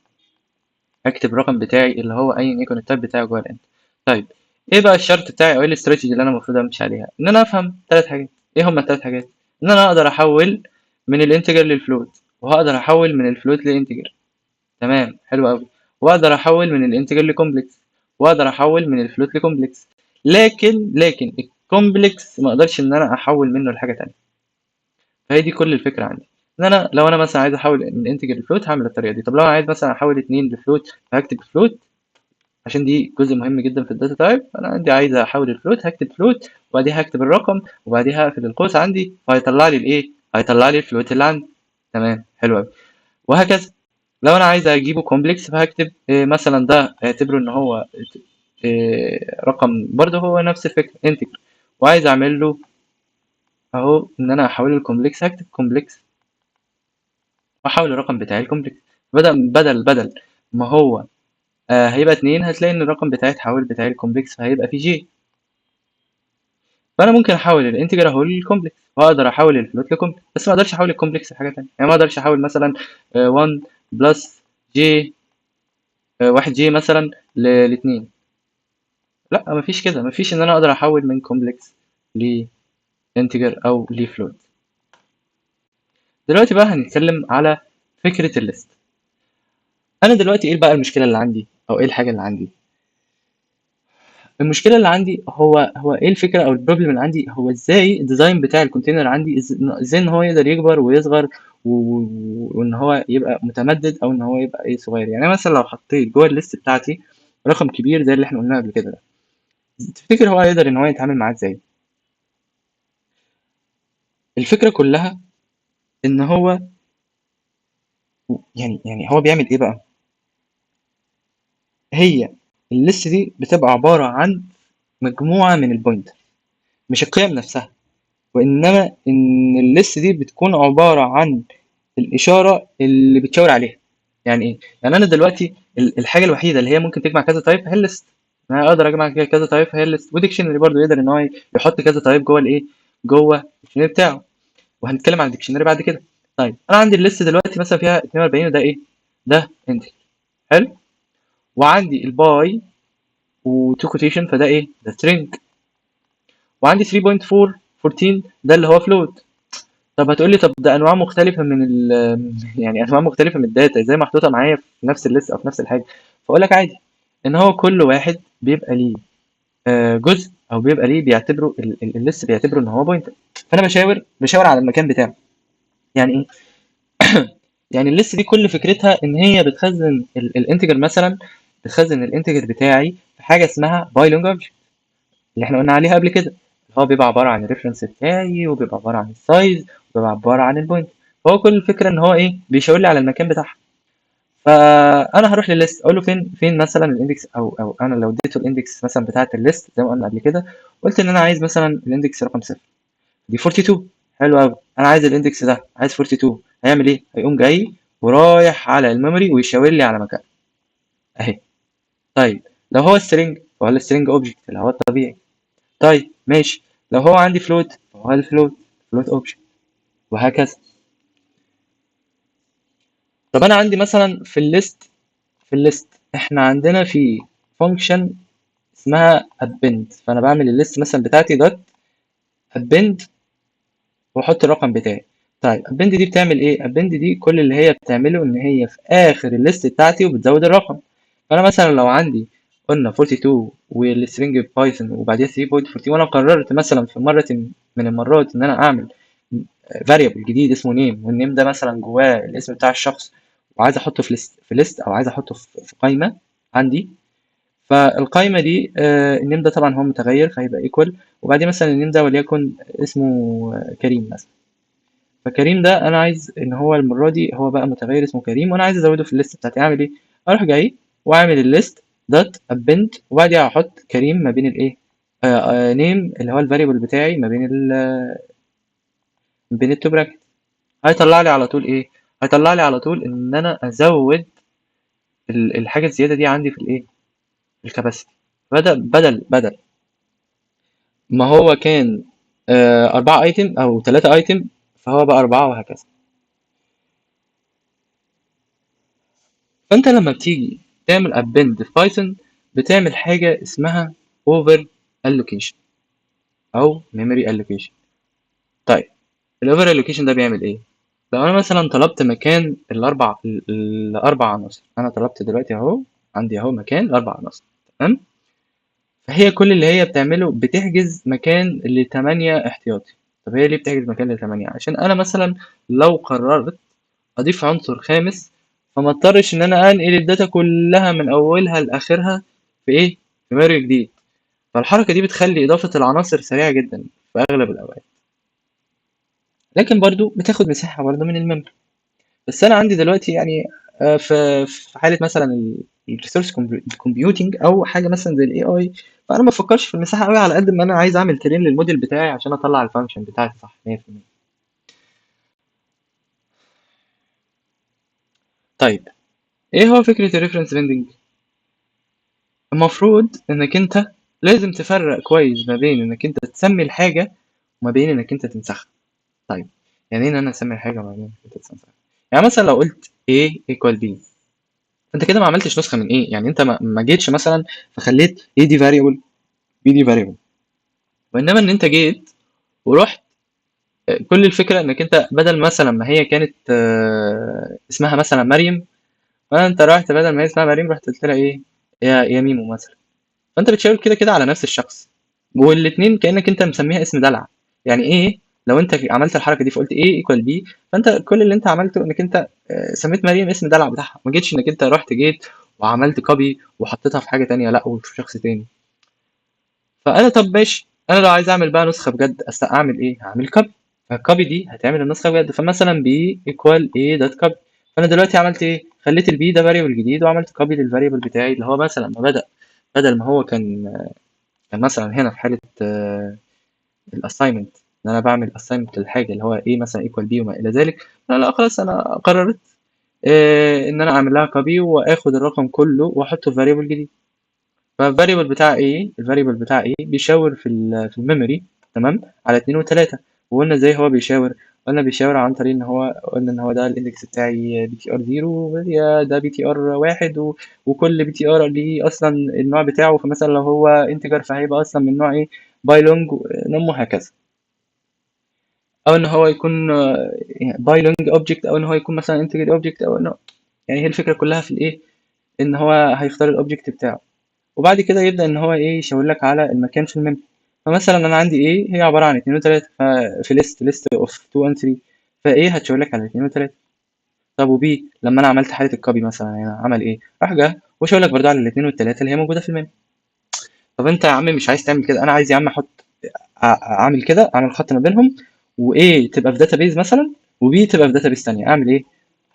اكتب الرقم بتاعي اللي هو ايا يكن التايب بتاعه جوه الانت. طيب ايه بقى الشرط بتاعي او ايه الاستراتيجي اللي انا المفروض امشي عليها؟ ان انا افهم ثلاث حاجات. ايه هما الثلاث حاجات؟ ان انا اقدر احول من الانتجر للفلوت، وهقدر احول من الفلوت لانتجر، تمام حلو قوي، واقدر احول من الانتجر لكومبلكس، واقدر احول من الفلوت لكومبلكس. لكن الكومبلكس ما اقدرش ان انا احول منه لحاجه تانية. فهي دي كل الفكره عندي، ان انا لو انا مثلا عايز احول من انتجر لفلوت هعمل الطريقه دي. طب لو انا عايز مثلا احول 2 لفلوت فهكتب فلوت، عشان دي جزء مهم جدا في الداتا تايب. انا عندي عايز احول الفلوت هكتب فلوت، وبعديها هكتب الرقم، وبعديها هقفل القوس عندي وهيطلع لي الايه؟ هيطلع لي الفلوت اللي عندي. تمام حلو قوي. وهكذا لو انا عايز اجيبه كومبلكس فهكتب مثلا ده اعتبره ان هو رقم برضه هو نفس الفكره انتجر، وعايز اعمل له اهو ان انا احوله لكومبلكس هكتب كومبلكس واحول الرقم بتاعي الكومبلكس. بدل ما هو هيبقى 2، هتلاقي ان الرقم بتاعي اتحول بتاعي الكومبلكس، فهيبقى في جي. فانا ممكن احول الانتجر اهو للكومبلكس، واقدر احول الفلوت لكومبلكس، بس ما اقدرش احول الكومبلكس لحاجه ثانيه. يعني ما اقدرش احول مثلا 1 بلس جي 1 جي مثلا ل 2. لا، مفيش كده، مفيش ان انا اقدر احول من كومبلكس لانتجر او لفلوت. دلوقتي بقى هنتكلم على فكره الليست. انا دلوقتي ايه بقى المشكله اللي عندي، او ايه الحاجه اللي عندي؟ المشكله اللي عندي هو ايه الفكره او البروبلم اللي عندي، هو ازاي الديزاين بتاع الكونتينر عندي، ازاي ان هو يقدر يكبر ويصغر وان هو يبقى متمدد، او ان هو يبقى ايه صغير. يعني أنا مثلا لو حطيت جوه الليست بتاعتي رقم كبير زي اللي احنا قلناه قبل كده ده، تفتكر هو يقدر ان هو يتعامل معاه ازاي؟ الفكره كلها ان هو يعني هو بيعمل ايه بقى. هي الليست دي بتبقى عباره عن مجموعه من البوينت، مش القيم نفسها، وانما ان الليست دي بتكون عباره عن الاشاره اللي بتشاور عليها. يعني ايه؟ يعني انا دلوقتي الحاجه الوحيده اللي هي ممكن تجمع كذا تايب هي الليست. انا اقدر اجمع كذا تايب هي الليست، وديكشنري برضه يقدر ان هو يحط كذا تايب جوه الايه، جوه الديكشنري بتاعه. وهنتكلم عن الديكشنري بعد كده. طيب انا عندي الليست دلوقتي مثلا فيها 42، وده ايه؟ ده انت. حلو. وعندي الباي وتو كوتيشن، فده ايه؟ ده سترينج. وعندي 3.4 ده اللي هو فلوت. طب هتقول لي طب ده انواع مختلفه من يعني انواع مختلفه من الداتا ازاي محطوطه معايا في نفس الليست او في نفس الحاجه؟ فاقول لك عادي، ان هو كل واحد بيبقى ليه جزء، او بيبقى ليه بيعتبره الليست بيعتبره ان هو بوينتر. فانا بشاور على المكان بتاعه. يعني ايه؟ يعني الليست دي كل فكرتها ان هي بتخزن الانتجر مثلا، بتخزن الانتجر بتاعي في حاجه اسمها باي لونج اوبجكت، اللي احنا قلنا عليها قبل كده. هو بيبقى عباره عن الريفرنس بتاعي، وبيبقى عباره عن السايز، وبيبقى عباره عن البوينت. فهو كل الفكره ان هو ايه، بيشاور لي على المكان بتاعها. فانا هروح للليست اقول له فين مثلا الاندكس، او انا لو اديته الاندكس مثلا بتاعه الليست زي ما قلنا قبل كده، قلت ان انا عايز مثلا الاندكس رقم 0، دي 42. حلو قوي، انا عايز الاندكس ده، عايز 42. هيعمل ايه؟ هيقوم جاي ورايح على الميموري ويشاور لي على مكان اهي. طيب لو هو سترينج فهو السترينج اوبجكت اللي هو الطبيعي. طيب ماشي، لو هو عندي فلوت فهو فلوت اوبجكت، وهكذا. طب انا عندي مثلا في الليست احنا عندنا في فانكشن اسمها append. فانا بعمل الليست مثلا بتاعتي دوت append، واحط الرقم بتاعي. طيب append دي بتعمل ايه؟ append دي كل اللي هي بتعمله ان هي في اخر الليست بتاعتي وبتزود الرقم. فانا مثلا لو عندي قلنا 42 والسترنج بايثون وبعديها 3.14، وانا قررت مثلا في مره من المرات ان انا اعمل فاريبل جديد اسمه نيم، والنيم ده مثلا جواه الاسم بتاع الشخص، وعايز احطه في ليست او عايز احطه في قائمه عندي. فالقائمه دي النيم ده طبعا هو متغير فهيبقى ايكوال، وبعدين مثلا النيم ده وليكن اسمه كريم مثلا. فكريم ده انا عايز ان هو المره دي هو بقى متغير اسمه كريم، وانا عايز ازوده في الليست بتاعتي. اعمل ايه؟ اروح جاي واعمل الليست دوت ابنت، وبعديها احط كريم ما بين الايه، نيم اللي هو الفاريبل بتاعي ما بين التو براكت. هيطلع لي على طول ايه؟ هيطلع لي على طول ان انا ازود الحاجه الزياده دي عندي في الايه، الكباسيتي. بدل ما هو كان 4 ايتم او 3 ايتم، فهو بقى 4 وهكذا. فانت لما بتيجي تعمل append في بايثون بتعمل حاجه اسمها over allocation او memory allocation. طيب الاوفر allocation ده بيعمل ايه؟ لو انا مثلا طلبت مكان الاربع عناصر، انا طلبت دلوقتي اهو، عندي اهو مكان الاربع عناصر، تمام. فهي كل اللي هي بتعمله بتحجز مكان ل8 احتياطي. طب هي ليه بتحجز مكان ل8؟ عشان انا مثلا لو قررت اضيف عنصر خامس، فما اضطرش ان انا انقل الداتا كلها من اولها لاخرها في ايه، في ميموري جديد. فالحركه دي بتخلي اضافه العناصر سريعه جدا في اغلب الاوقات، لكن برضو بتاخد مساحه برضو من الميموري. بس انا عندي دلوقتي يعني في حاله مثلا الريسورس كومبيوتنج او حاجه مثلا زي الاي اي، فانا ما بفكرش في المساحه قوي على قد ما انا عايز اعمل ترين للموديل بتاعي عشان اطلع الفانكشن بتاعتي صح 100%. طيب ايه هو فكرة الريفرنس بيندنج؟ المفروض انك انت لازم تفرق كويس ما بين انك انت تسمي الحاجة وما بين انك انت تنسخها. طيب يعني ايه ان انا اسمي الحاجة وما بين انك انت تنسخها؟ يعني مثلا لو قلت A equal B، انت كده ما عملتش نسخة من A، يعني انت ما جيتش مثلا فخليت A دي variable B دي variable، وانما ان انت جيت ورحت كل الفكرة انك انت بدل مثلا ما هي كانت اسمها مثلا مريم، فانت رحت بدل ما هي اسمها مريم رحت قلت لها ايه، يا ميمو مثلا. فانت بتشاور كده كده على نفس الشخص، والاتنين كأنك انت مسميها اسم دلع. يعني ايه لو انت عملت الحركة دي فقلت ايه ايكوال بي، فانت كل اللي انت عملته انك انت سميت مريم اسم دلع بتاعها، ما جيتش انك انت رحت جيت وعملت كوبي وحطيتها في حاجة تانية لا وفي شخص تاني. فانا طب ماشي، انا لو عايز اعمل بقى نسخة بجد اعمل ايه؟ هعمل كوبي. فالكوبي دي هتعمل النسخة بجد، فمثلا بي ايكوال ايه دوت كوبي. فانا دلوقتي عملت ايه؟ خليت البي ده فاريبل جديد وعملت كوبي للفاريبل بتاعي اللي هو مثلا ما بدأ، بدل ما هو كان مثلا هنا في حالة الاساينمنت ان انا بعمل اساينمنت للحاجة اللي هو ايه مثلا ايكوال بي وما الى ذلك، لا خلاص انا قررت ان انا اعمل لها كوبي واخد الرقم كله واحطه في فاريبل جديد. فالفاريبل بتاع ايه، الفاريبل بتاع ايه بيشاور في الميموري تمام على 2 و3. وقلنا ازاي هو بيشاور؟ قلنا بيشاور عن طريق ان هو قلنا ان هو ده الاندكس بتاعي بي تي ار 0 ده بي تي ار 1 وكل بي تي ار ليه اصلا النوع بتاعه، فمثلا لو هو انتجر فهيبقى اصلا من نوع ايه، باي لونج نمو هكذا. او ان هو يكون باي لونج اوبجكت، او ان هو يكون مثلا انتجر اوبجكت، او انه يعني هي الفكره كلها في الايه، ان هو هيختار الاوبجكت بتاعه. وبعد كده يبدأ إن هو إيه يشاور لك على المكان في الميموري. فمثلا أنا عندي A هي عبارة عن 2 و3، ففي list of 2 and 3، فA هتشاور لك على 2 و3. طب وB لما أنا عملت حالة الكوبي مثلا هنا عمل إيه؟ راح جه وشاور لك برضه على الاثنين والثلاثة اللي هي موجودة في الميموري. طب أنت يا عم مش عايز تعمل كده، أنا عايز يا عم أحط أعمل كده، أعمل خط ما بينهم، وA تبقى في داتابيز مثلا وB تبقى في داتابيز تانية. أعمل إيه؟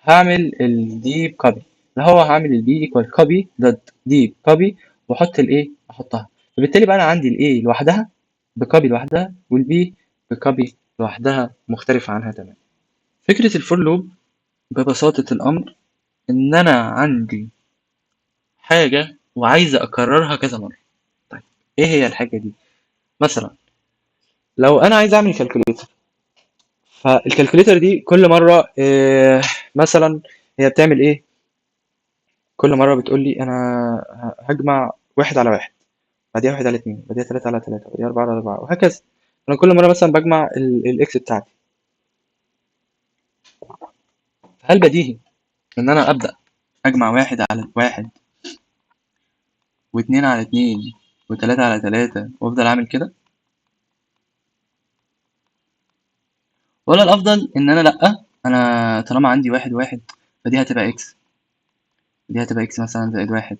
هعمل الديب كوبي، اللي هو هعمل البي ايكوال كوبي دوت ديب كوبي، واحط الايه احطها. فبالتالي بقى انا عندي الايه لوحدها بكوبي لوحدها، والبي بكوبي لوحدها مختلفة عنها تماما. فكرة الفور لوب ببساطة الأمر إن أنا عندي حاجة وعايز أكررها كذا مرة. طيب إيه هي الحاجة دي؟ مثلا لو أنا عايز أعمل كالكوليتر، فالكالكوليتر دي كل مرة مثلا هي بتعمل إيه؟ كل مرة بتقول لي أنا هجمع واحد على واحد، بعديها واحد على اتنين، بعديها تلاتة على تلاتة، بعديها أربعة على أربعة، وهكذا. أنا كل مرة مثلا بجمع الإكس بتاعتي، هل بديهي إن أنا أبدأ أجمع واحد على واحد واتنين على اتنين وتلاتة على تلاتة وأفضل أعمل كده؟ ولا الأفضل إن أنا لأ، أنا طالما عندي واحد واحد فدي هتبقى إكس، دي هتبقى إكس مثلا زائد واحد،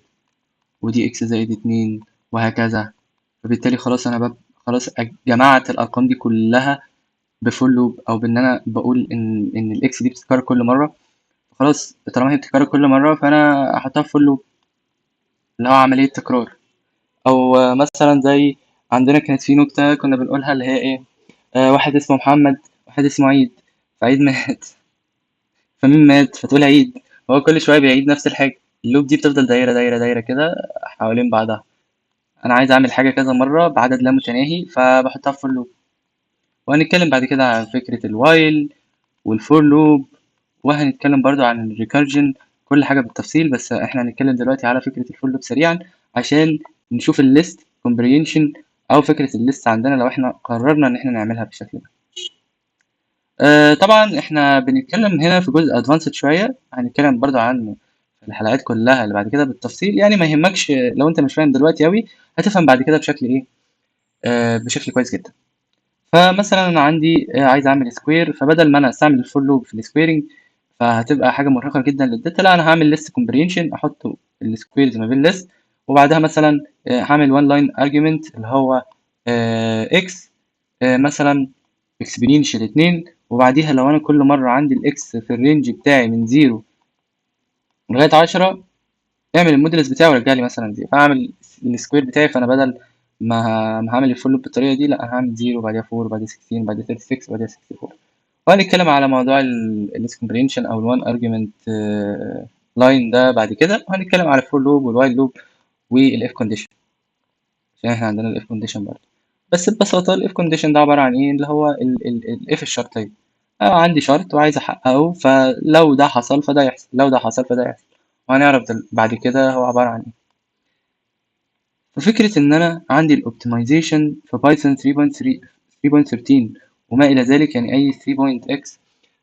ودي إكس زائد اتنين، وهكذا. فبالتالي خلاص أنا خلاص جمعت الأرقام دي كلها بفول لوب، أو بإن أنا بقول إن الإكس دي بتتكرر كل مرة. خلاص طالما هي بتتكرر كل مرة فأنا أحطها في فول لوب اللي هو عملية تكرار. أو مثلا زي عندنا كانت في نكتة كنا بنقولها اللي هي إيه، واحد اسمه محمد، واحد اسمه عيد، فعيد مات فمين مات فتقول عيد. هو كل شوية بيعيد نفس الحاجة، اللوب دي بتفضل دايرة دايرة دايرة كده حوالين بعضها. أنا عايز أعمل حاجة كذا مرة بعدد لا متناهي فبحطها في فول لوب. وهنتكلم بعد كده عن فكرة الوايل والفور لوب، وهنتكلم برضو عن الريكارجن، كل حاجة بالتفصيل. بس احنا هنتكلم دلوقتي على فكرة الفور لوب سريعا عشان نشوف الليست كومبرينشن، او فكرة الليست عندنا لو احنا قررنا ان احنا نعملها بالشكل ده. طبعا احنا بنتكلم هنا في جزء ادفانسد شوية، هنتكلم برضو عن الحلقات كلها اللي بعد كده بالتفصيل، يعني ما يهمكش لو انت مش فاهم دلوقتي اوي، هتفهم بعد كده بشكل ايه، بشكل كويس جدا. فمثلا انا عندي عايز اعمل سكوير، فبدل ما انا استعمل الفور لوب في السكويرنج فهتبقى حاجه مرهقه جدا للداتا، لا انا هعمل ليست كومبرينشن احط السكويرز ما بين ليست، وبعدها مثلا هعمل وان لاين ارجيومنت اللي هو اكس مثلا اكسبوننشال 2، وبعديها لو انا كل مره عندي الاكس في الرينج بتاعي من 0 لغايه 10 اعمل المودلس بتاعه ورجع لي مثلا 0، فاعمل السكوير بتاعي. فانا بدل ما هعمل الفول لوب بالطريقه دي، لا انا هعمل 0 بعدها 4 بعدها 16 بعدها 36 بعدها 64. وهنتكلم على موضوع الاسكمبرينشن او الوان ارجيومنت لاين ده بعد كده، وهنتكلم على الفور لوب والوايل لوب والاف كونديشن، عشان احنا عندنا الاف كونديشن برضه. بس ببساطة الاف كونديشن ده عبارة عن ايه؟ اللي هو الاف الشرطية. عندي شرط وعايز احققه، فلو ده حصل فده يحصل، لو ده حصل فده يحصل. وهنعرف بعد كده هو عبارة عن ايه. ففكرة ان انا عندي الاوبتمايزيشن في بايثون 3.3 3.13 وما الى ذلك، يعني اي 3.x،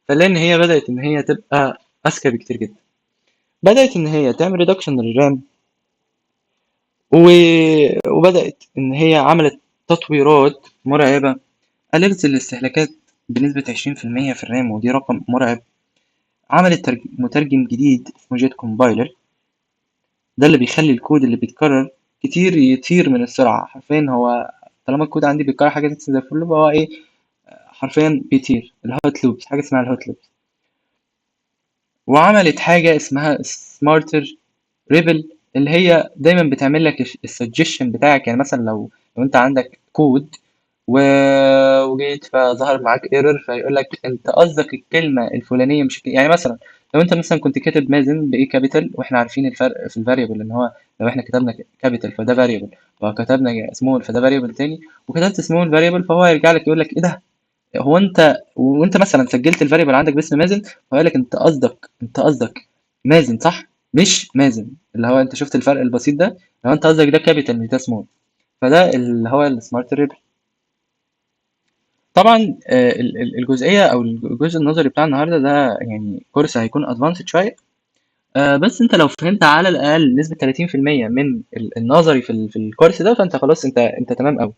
فلان هي بدأت ان هي تبقى اذكى بكتير جدا. بدأت ان هي تعمل ريدكشن للرام، وبدأت إن هي عملت تطويرات مرعبة، قللت الاستهلاكات بنسبة 20% في الرام، ودي رقم مرعب. عملت مترجم جديد اسمه جيت كومبايلر، ده اللي بيخلي الكود اللي بيتكرر كتير يطير من السرعة. حرفيا هو طالما الكود عندي بيتكرر حاجة زي الفل، هو ايه؟ حرفيا بيطير. الهوت لوبس، حاجة اسمها الهوت لوبس. وعملت حاجة اسمها سمارتر ريبل، اللي هي دايما بتعمل لك السجشن بتاعك. يعني مثلا لو انت عندك كود وجيت فظهر معاك ايرور، فيقول لك انت قصدك الكلمه الفلانيه مش يعني مثلا لو انت مثلا كنت كاتب مازن بايه كابيتال، واحنا عارفين الفرق في الفاريبل ان هو لو احنا كتبنا كابيتال فده فاريبل، وكتبنا سمول فده فاريبل تاني، وكتبت سمول فاريبل، فهو هيرجع لك يقول لك ايه ده؟ هو انت وانت مثلا سجلت الفاريبل عندك باسم مازن، فقال لك انت قصدك مازن صح، مش مازن. اللي هو انت شفت الفرق البسيط ده؟ لو انت قصدك ده كابيتال مش ده سمول. فده اللي هو السمارت ريبل. طبعا الجزئيه او الجزء النظري بتاع النهارده ده يعني كورس هيكون ادفانسد شويه. بس انت لو فهمت على الاقل نسبه 30% من النظري في الكورس ده، فانت خلاص انت تمام قوي.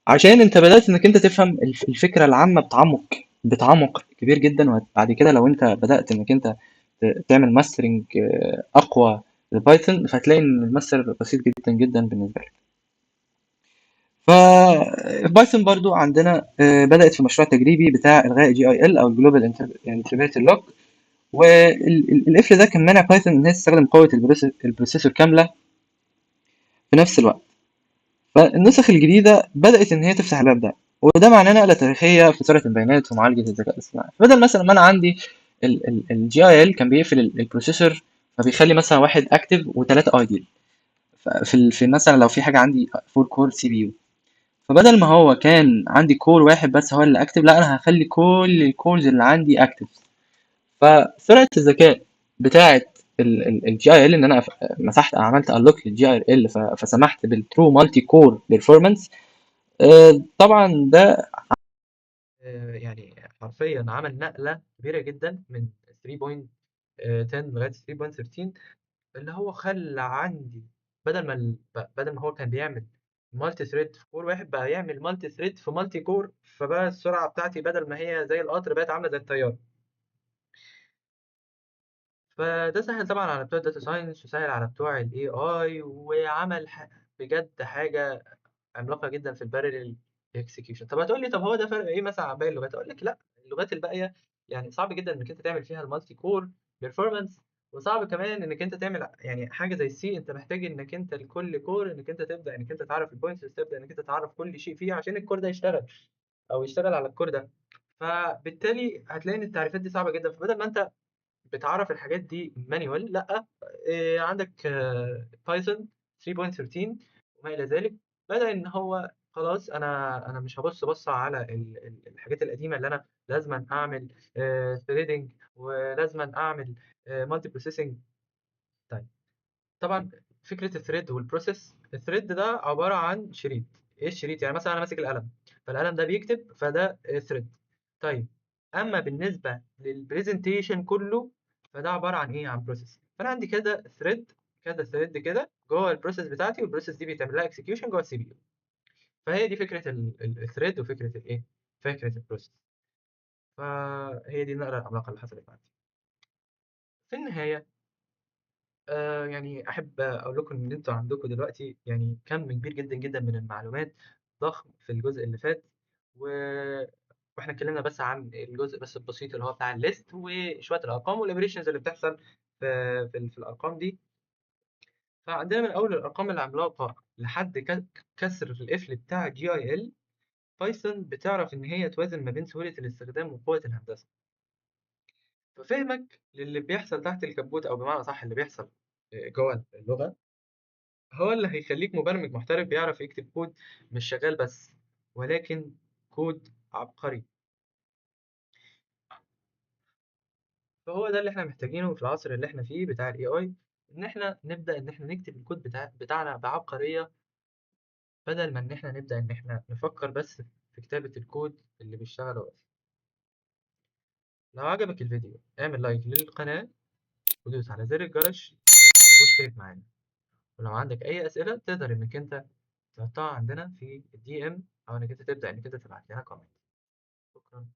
عشان انت بدأت انك انت تفهم الفكرة العامة بتعمق كبير جدا. وبعد كده لو انت بدأت انك انت تعمل ماسترنج اقوى للبايثون، فهتلاقي ان الماستر بسيط جدا جدا بالنسبة لك. فبايثون برضو عندنا بدأت في مشروع تجريبي بتاع الغاء جي اي ال او الجلوبال انتربريتد لوك. والقفل ده كان مانع بايثون ان هي تستخدم قوة البروسيسور كاملة في نفس الوقت. فالنسخ الجديدة بدأت إن هي تفتح الباب ده، وده معناه نقلة تاريخية في سرعة البيانات ومعالجة الذكاء الاصطناعي. بدل مثلا ما أنا عندي الجي اي ال كان بيقفل البروسيسور، فبيخلي مثلا واحد اكتف وثلاثة ايدل. في مثلا لو في حاجة عندي فور كور سي بي يو، فبدل ما هو كان عندي كور واحد بس هو اللي اكتف، لا انا هخلي كل الكورز اللي عندي اكتف. فسرعة الذكاء بتاعة الجي اي ال ان انا مسحت عملت انلوك للجي اي ال، فسمحت بالترو مالتي كور بيرفورمانس. طبعا ده يعني حرفيا عمل نقلة كبيرة جدا من 3.10 لغاية 3.13، اللي هو خلى عندي بدل ما هو كان بيعمل مالتي ثريد في كور واحد، بقى يعمل مالتي ثريد في مالتي كور. فبقى السرعة بتاعتي بدل ما هي زي القطر بقت عاملة زي الطيارة. فده سهل طبعا على بتوع الداتا ساينس، وسهل على بتوع الاي اي، وعمل بجد حاجة عملاقة جدا في البارلل اكسكيوشن. طب هتقول لي طب هو ده فرق ايه مثلا عن باقي اللغات؟ اقول لك لا، اللغات الباقيه يعني صعب جدا انك انت تعمل فيها المالتي كور بيرفورمانس، وصعب كمان انك انت تعمل يعني حاجه زي السي. انت محتاج انك انت لكل كور انك انت تبدا انك انت تعرف البوينتس، تبدا انك انت تعرف كل شيء فيه عشان الكور ده يشتغل او يشتغل على الكور ده. فبالتالي هتلاقي ان التعريفات دي صعبه جدا. فبدل ما انت بتعرف الحاجات دي مانيوال، لا عندك بايثون 3.13 وما الى ذلك، بدأ ان هو خلاص انا مش هبص على الحاجات القديمه اللي انا لازم اعمل ثريدنج ولازم اعمل مالتي بروسيسنج. طيب طبعا فكره الثريد والبروسيس، الثريد ده عباره عن شريط. ايه الشريط؟ يعني مثلا انا ماسك القلم، فالقلم ده بيكتب، فده ثريد. طيب اما بالنسبه للبرزنتيشن كله، فده عباره عن ايه؟ عن بروسيس. فانا عندي كده ثريد، كده ثريد كده جوه البروسيس بتاعتي، والبروسيس دي بيتعمل لها اكسكيوشن جوه السي بي يو. فهي دي فكره الثريد وفكره الايه، فكره البروسيس. فهي دي النقله العملاقه اللي حصلت عندي. في النهايه يعني أحب أقول لكم إن أنتم عندكم دلوقتي يعني كم كبير جدًا، جدًا من المعلومات، ضخم في الجزء اللي فات. و وإحنا اتكلمنا بس عن الجزء بس البسيط اللي هو بتاع الlist وشوية الأرقام والoperations اللي بتحصل في الأرقام دي. فعندنا من أول الأرقام العملاقة لحد كسر القفل بتاع GIL، بايثون بتعرف إن هي توازن ما بين سهولة الاستخدام وقوة الهندسة. ففهمك للي بيحصل تحت الكبوت أو بمعنى أصح اللي بيحصل جوه اللغة هو اللي هيخلّيك مبرمج محترف بيعرف يكتب كود مش شغال بس، ولكن كود عبقري. فهو ده اللي إحنا محتاجينه في العصر اللي إحنا فيه بتاع الAI، إن إحنا نبدأ إن إحنا نكتب الكود بتاعنا بعبقرية، بدل ما إن إحنا نبدأ إن إحنا نفكّر بس في كتابة الكود اللي بيشتغل بس. لو عجبك الفيديو اعمل لايك للقناة، ودوس على زر الجرس، واشترك معانا. ولو عندك أي أسئلة تقدر إنك أنت تحطها عندنا في الDM أو إنك أنت تبدأ إنك أنت تبعت لنا comment. شكرًا.